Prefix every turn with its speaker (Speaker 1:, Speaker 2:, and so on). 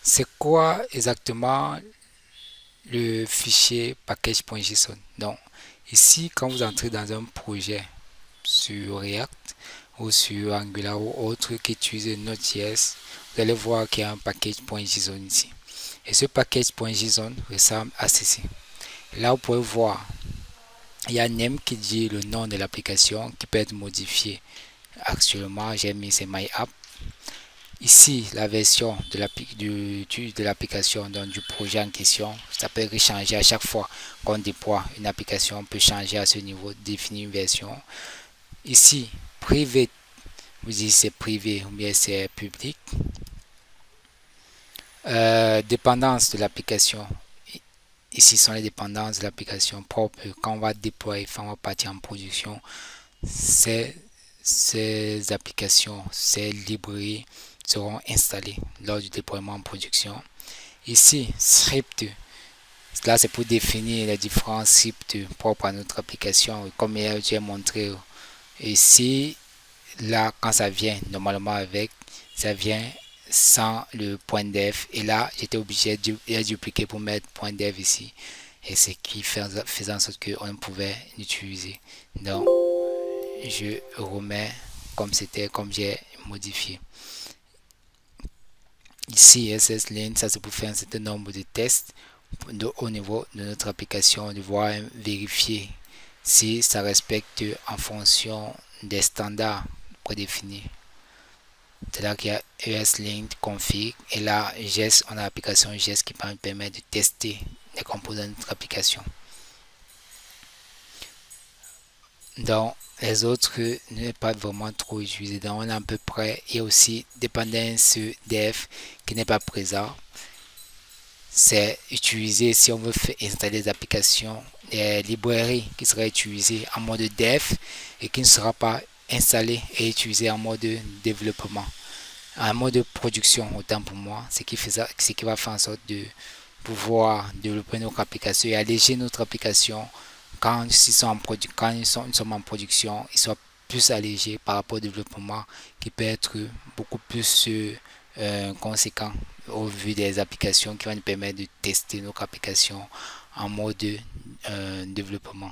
Speaker 1: C'est quoi exactement le fichier package.json? Donc, ici, quand vous entrez dans un projet sur React ou sur Angular ou autre qui utilise Node.js, vous allez voir qu'il y a un package.json ici. Et ce package.json ressemble à ceci. Là, vous pouvez voir, il y a name qui dit le nom de l'application qui peut être modifié. Actuellement, j'ai mis c'est my app. Ici, la version de l'application, donc du projet en question, ça peut changer à chaque fois qu'on déploie une application, on peut changer à ce niveau, définir une version. Ici, privé, vous dites c'est privé ou bien c'est public. Dépendance de l'application. Ici sont les dépendances de l'application propre. Quand on va déployer, quand on va partir en production, ces, ces applications, ces librairies seront installées lors du déploiement en production. Ici, script. Là, c'est pour définir les différents scripts propres à notre application. Comme j'ai montré ici, là, quand ça vient normalement avec, ça vient sans le point .dev. Et là, j'étais obligé de dupliquer pour mettre point .dev ici. Et ce qui faisait en sorte qu'on pouvait l'utiliser. Donc, je remets comme c'était, comme j'ai modifié. Ici, SSLint, ça c'est pour faire un certain nombre de tests au niveau de notre application, de voir vérifier si ça respecte en fonction des standards prédéfinis. C'est là qu'il y a ESLint config et là, GES, on a l'application GES qui permet de tester les composants de notre application. Donc, les autres n'est pas vraiment trop utilisé. Donc, on a à peu près, il y a aussi dépendance dev qui n'est pas présent. C'est utilisé si on veut installer des applications, des librairies qui seraient utilisées en mode dev et qui ne sera pas installé et utilisé en mode développement. En mode production, autant pour moi, ce qui va faire en sorte de pouvoir développer notre application et alléger notre application quand ils sommes en production, ils soient plus allégés par rapport au développement qui peut être beaucoup plus conséquent au vu des applications qui vont nous permettre de tester notre application en mode développement.